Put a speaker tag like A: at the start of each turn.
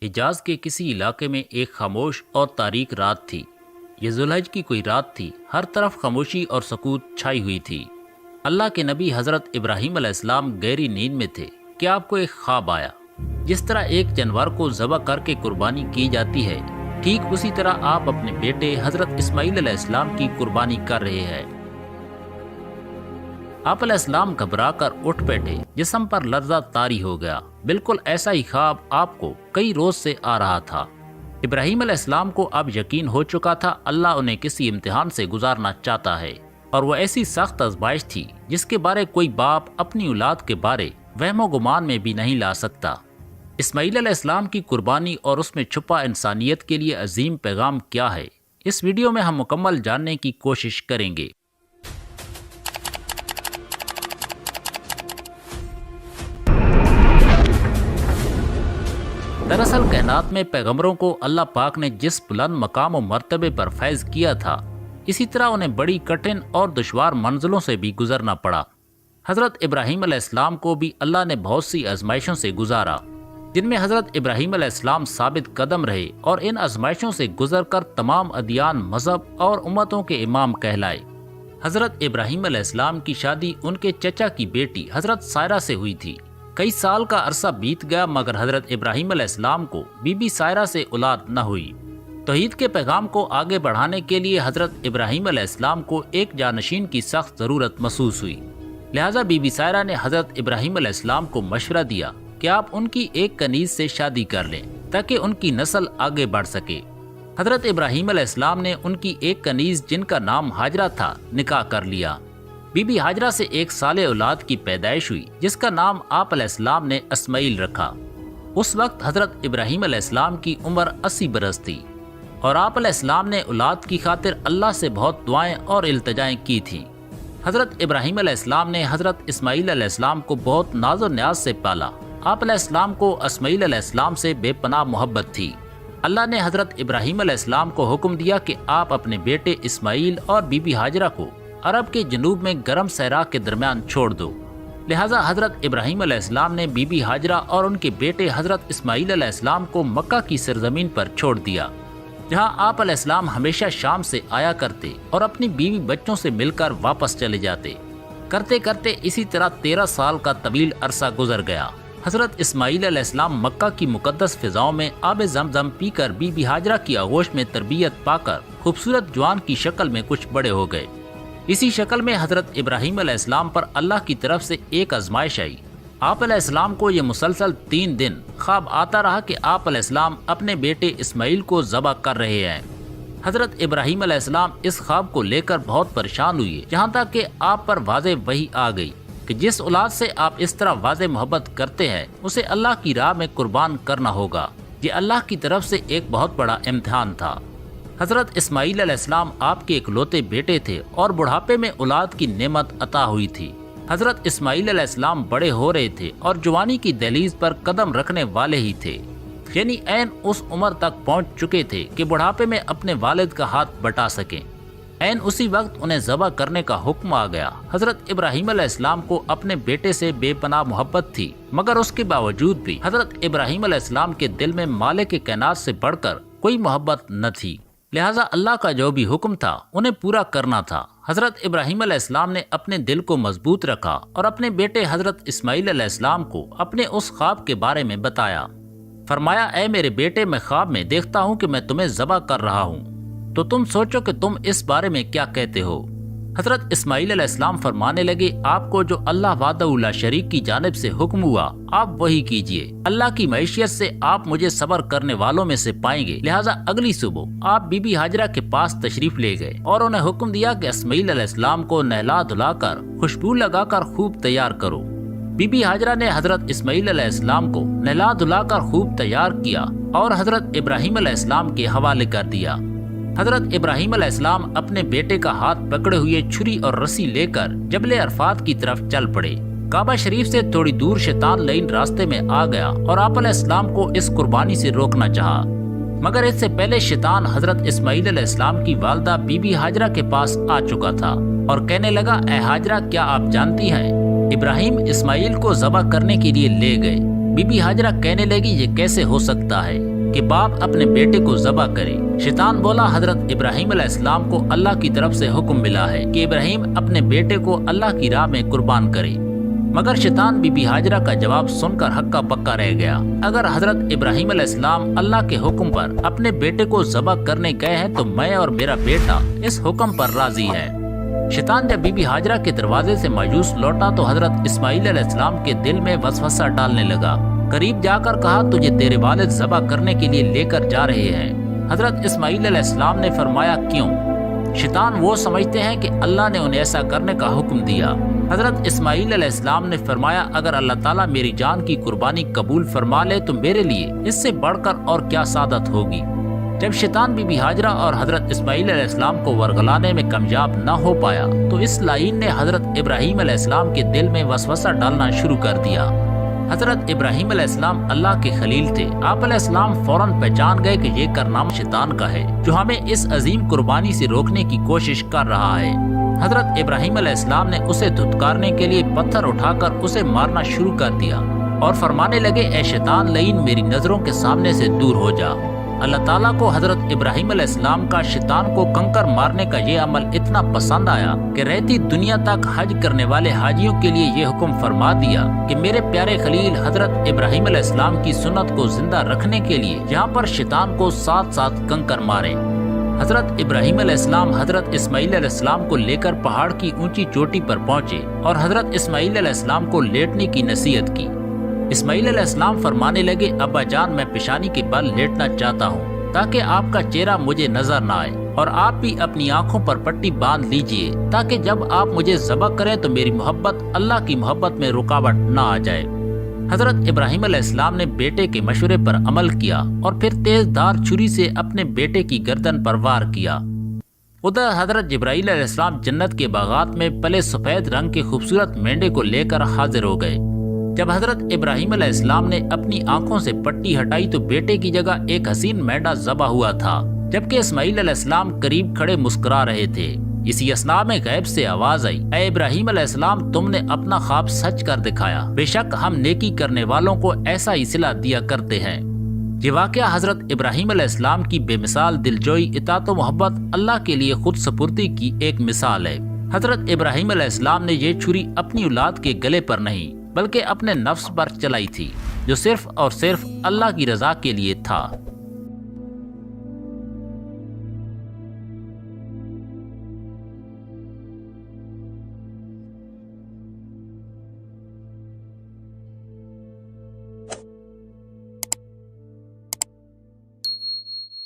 A: حجاز کے کسی علاقے میں ایک خاموش اور تاریک رات تھی۔ یہ ذوالحج کی کوئی رات تھی، ہر طرف خاموشی اور سکوت چھائی ہوئی تھی۔ اللہ کے نبی حضرت ابراہیم علیہ السلام گہری نیند میں تھے کہ آپ کو ایک خواب آیا۔ جس طرح ایک جانور کو ذبح کر کے قربانی کی جاتی ہے، ٹھیک اسی طرح آپ اپنے بیٹے حضرت اسماعیل علیہ السلام کی قربانی کر رہے ہیں۔ آپ علیہ السلام گھبرا کر اٹھ بیٹھے، جسم پر لرزہ طاری ہو گیا۔ بالکل ایسا ہی خواب آپ کو کئی روز سے آ رہا تھا۔ ابراہیم علیہ السلام کو اب یقین ہو چکا تھا اللہ انہیں کسی امتحان سے گزارنا چاہتا ہے، اور وہ ایسی سخت آزمائش تھی جس کے بارے کوئی باپ اپنی اولاد کے بارے وہم و گمان میں بھی نہیں لا سکتا۔ اسماعیل علیہ السلام کی قربانی اور اس میں چھپا انسانیت کے لیے عظیم پیغام کیا ہے، اس ویڈیو میں ہم مکمل جاننے کی کوشش کریں گے۔ دراصل کائنات میں پیغمبروں کو اللہ پاک نے جس بلند مقام و مرتبے پر فیض کیا تھا، اسی طرح انہیں بڑی کٹھن اور دشوار منزلوں سے بھی گزرنا پڑا۔ حضرت ابراہیم علیہ السلام کو بھی اللہ نے بہت سی آزمائشوں سے گزارا، جن میں حضرت ابراہیم علیہ السلام ثابت قدم رہے اور ان آزمائشوں سے گزر کر تمام ادیان، مذہب اور امتوں کے امام کہلائے۔ حضرت ابراہیم علیہ السلام کی شادی ان کے چچا کی بیٹی حضرت سائرہ سے ہوئی تھی۔ کئی سال کا عرصہ بیت گیا مگر حضرت ابراہیم علیہ السلام کو بی بی سائرہ سے اولاد نہ ہوئی۔ توحید کے پیغام کو آگے بڑھانے کے لیے حضرت ابراہیم علیہ السلام کو ایک جانشین کی سخت ضرورت محسوس ہوئی، لہٰذا بی بی سائرہ نے حضرت ابراہیم علیہ السلام کو مشورہ دیا کہ آپ ان کی ایک کنیز سے شادی کر لیں تاکہ ان کی نسل آگے بڑھ سکے۔ حضرت ابراہیم علیہ السلام نے ان کی ایک کنیز جن کا نام ہاجرہ تھا نکاح کر لیا۔ بی بی ہاجرہ سے ایک صالح اولاد کی پیدائش ہوئی جس کا نام آپ علیہ السلام نے اسماعیل رکھا۔ اس وقت حضرت ابراہیم علیہ السلام کی عمر 80 برس تھی، اور آپ علیہ السلام نے اولاد کی خاطر اللہ سے بہت دعائیں اور التجائیں کی تھیں۔ حضرت ابراہیم علیہ السلام نے حضرت اسماعیل علیہ السلام کو بہت ناز و نیاز سے پالا۔ آپ علیہ السلام کو اسماعیل علیہ السلام سے بے پناہ محبت تھی۔ اللہ نے حضرت ابراہیم علیہ السلام کو حکم دیا کہ آپ اپنے بیٹے اسماعیل اور بی بی ہاجرہ کو عرب کے جنوب میں گرم صحرا کے درمیان چھوڑ دو۔ لہٰذا حضرت ابراہیم علیہ السلام نے بی بی ہاجرہ اور ان کے بیٹے حضرت اسماعیل علیہ السلام کو مکہ کی سرزمین پر چھوڑ دیا، جہاں آپ علیہ السلام ہمیشہ شام سے آیا کرتے اور اپنی بیوی بچوں سے مل کر واپس چلے جاتے۔ کرتے کرتے اسی طرح 13 سال کا طویل عرصہ گزر گیا۔ حضرت اسماعیل علیہ السلام مکہ کی مقدس فضاؤں میں آب زمزم پی کر بی بی ہاجرہ کی آغوش میں تربیت پا کر خوبصورت جوان کی شکل میں کچھ بڑے ہو گئے۔ اسی شکل میں حضرت ابراہیم علیہ السلام پر اللہ کی طرف سے ایک آزمائش آئی۔ آپ علیہ السلام کو یہ مسلسل 3 دن خواب آتا رہا کہ آپ علیہ السلام اپنے بیٹے اسماعیل کو ذبح کر رہے ہیں۔ حضرت ابراہیم علیہ السلام اس خواب کو لے کر بہت پریشان ہوئے، یہاں تک کہ آپ پر واضح وحی آ گئی کہ جس اولاد سے آپ اس طرح واضح محبت کرتے ہیں اسے اللہ کی راہ میں قربان کرنا ہوگا۔ یہ اللہ کی طرف سے ایک بہت بڑا امتحان تھا۔ حضرت اسماعیل علیہ السلام آپ کے اکلوتے بیٹے تھے اور بڑھاپے میں اولاد کی نعمت عطا ہوئی تھی۔ حضرت اسماعیل علیہ السلام بڑے ہو رہے تھے اور جوانی کی دہلیز پر قدم رکھنے والے ہی تھے، یعنی عین اس عمر تک پہنچ چکے تھے کہ بڑھاپے میں اپنے والد کا ہاتھ بٹا سکیں۔ عین اسی وقت انہیں ذبح کرنے کا حکم آ گیا۔ حضرت ابراہیم علیہ السلام کو اپنے بیٹے سے بے پناہ محبت تھی، مگر اس کے باوجود بھی حضرت ابراہیم علیہ السلام کے دل میں مالک کائنات سے بڑھ کر کوئی محبت نہ تھی، لہٰذا اللہ کا جو بھی حکم تھا انہیں پورا کرنا تھا۔ حضرت ابراہیم علیہ السلام نے اپنے دل کو مضبوط رکھا اور اپنے بیٹے حضرت اسماعیل علیہ السلام کو اپنے اس خواب کے بارے میں بتایا۔ فرمایا، اے میرے بیٹے، میں خواب میں دیکھتا ہوں کہ میں تمہیں ذبح کر رہا ہوں، تو تم سوچو کہ تم اس بارے میں کیا کہتے ہو۔ حضرت اسماعیل علیہ السلام فرمانے لگے، آپ کو جو اللہ وحدہ لا شریک کی جانب سے حکم ہوا آپ وہی کیجئے۔ اللہ کی معیشت سے آپ مجھے صبر کرنے والوں میں سے پائیں گے۔ لہٰذا اگلی صبح آپ بی بی ہاجرہ کے پاس تشریف لے گئے اور انہیں حکم دیا کہ اسماعیل علیہ السلام کو نہلا دھلا کر خوشبو لگا کر خوب تیار کرو۔ بی بی ہاجرہ نے حضرت اسماعیل علیہ السلام کو نہلا دھلا کر خوب تیار کیا اور حضرت ابراہیم علیہ السلام کے حوالے کر دیا۔ حضرت ابراہیم علیہ السلام اپنے بیٹے کا ہاتھ پکڑے ہوئے چھری اور رسی لے کر جبل عرفات کی طرف چل پڑے۔ کعبہ شریف سے تھوڑی دور شیطان لعین راستے میں آ گیا اور آپ علیہ السلام کو اس قربانی سے روکنا چاہا، مگر اس سے پہلے شیطان حضرت اسماعیل علیہ السلام کی والدہ بی بی ہاجرہ کے پاس آ چکا تھا اور کہنے لگا، اے ہاجرہ، کیا آپ جانتی ہیں ابراہیم اسماعیل کو ذبح کرنے کے لیے لے گئے۔ بی بی ہاجرہ کہنے لگی، یہ کیسے ہو سکتا ہے؟ کہ باپ اپنے بیٹے کو ذبح کرے۔ شیطان بولا حضرت ابراہیم علیہ السلام کو اللہ کی طرف سے حکم ملا ہے کہ ابراہیم اپنے بیٹے کو اللہ کی راہ میں قربان کرے، مگر شیطان بی بی ہاجرہ کا جواب سن کر ہکا بکا رہ گیا۔ اگر حضرت ابراہیم علیہ السلام اللہ کے حکم پر اپنے بیٹے کو ذبح کرنے گئے ہیں تو میں اور میرا بیٹا اس حکم پر راضی ہے۔ شیطان جب بی بی ہاجرہ کے دروازے سے مایوس لوٹا تو حضرت اسماعیل علیہ السلام کے دل میں وسوسہ ڈالنے لگا۔ قریب جا کر کہا تجھے تیرے والد ذبح کرنے کے لیے لے کر جا رہے ہیں۔ حضرت اسماعیل علیہ السلام نے فرمایا کیوں؟ شیطان وہ سمجھتے ہیں کہ اللہ نے انہیں ایسا کرنے کا حکم دیا۔ حضرت اسماعیل علیہ السلام نے فرمایا اگر اللہ تعالیٰ میری جان کی قربانی قبول فرما لے تو میرے لیے اس سے بڑھ کر اور کیا سعادت ہوگی۔ جب شیطان بی بی ہاجرہ اور حضرت اسماعیل علیہ السلام کو ورگلانے میں کامیاب نہ ہو پایا تو اس لعین نے حضرت ابراہیم علیہ السلام کے دل میں وسوسہ ڈالنا شروع کر دیا۔ حضرت ابراہیم علیہ السلام اللہ کے خلیل تھے۔ آپ علیہ السلام فوراً پہچان گئے کہ یہ کارنامہ شیطان کا ہے جو ہمیں اس عظیم قربانی سے روکنے کی کوشش کر رہا ہے۔ حضرت ابراہیم علیہ السلام نے اسے دھتکارنے کے لیے پتھر اٹھا کر اسے مارنا شروع کر دیا اور فرمانے لگے اے شیطان لعین میری نظروں کے سامنے سے دور ہو جا۔ اللہ تعالیٰ کو حضرت ابراہیم علیہ السلام کا شیطان کو کنکر مارنے کا یہ عمل اتنا پسند آیا کہ رہتی دنیا تک حج کرنے والے حاجیوں کے لیے یہ حکم فرما دیا کہ میرے پیارے خلیل حضرت ابراہیم علیہ السلام کی سنت کو زندہ رکھنے کے لیے یہاں پر شیطان کو ساتھ ساتھ کنکر مارے۔ حضرت ابراہیم علیہ السلام حضرت اسماعیل علیہ السلام کو لے کر پہاڑ کی اونچی چوٹی پر پہنچے اور حضرت اسماعیل علیہ السلام کو لیٹنے کی نصیحت کی۔ اسماعیل علیہ السلام فرمانے لگے ابا جان میں پیشانی کے بل لیٹنا چاہتا ہوں تاکہ آپ کا چہرہ مجھے نظر نہ آئے، اور آپ بھی اپنی آنکھوں پر پٹی باندھ لیجئے تاکہ جب آپ مجھے ذبح کریں تو میری محبت اللہ کی محبت میں رکاوٹ نہ آ جائے۔ حضرت ابراہیم علیہ السلام نے بیٹے کے مشورے پر عمل کیا اور پھر تیز دھار چھری سے اپنے بیٹے کی گردن پر وار کیا۔ ادھر حضرت جبرائیل علیہ السلام جنت کے باغات میں پلے سفید رنگ کے خوبصورت مینڈے کو لے کر حاضر ہو گئے۔ جب حضرت ابراہیم علیہ السلام نے اپنی آنکھوں سے پٹی ہٹائی تو بیٹے کی جگہ ایک حسین مینڈا ذبح ہوا تھا، جبکہ اسماعیل علیہ السلام قریب کھڑے مسکرا رہے تھے۔ اسی اثناء میں غیب سے آواز آئی اے ابراہیم علیہ السلام تم نے اپنا خواب سچ کر دکھایا، بے شک ہم نیکی کرنے والوں کو ایسا ہی صلہ دیا کرتے ہیں۔ یہ واقعہ حضرت ابراہیم علیہ السلام کی بے مثال دلجوئی، اطاعت و محبت، اللہ کے لیے خود سپردی کی ایک مثال ہے۔ حضرت ابراہیم علیہ السلام نے یہ چھری اپنی اولاد کے گلے پر نہیں بلکہ اپنے نفس پر چلائی تھی جو صرف اور صرف اللہ کی رضا کے لیے تھا۔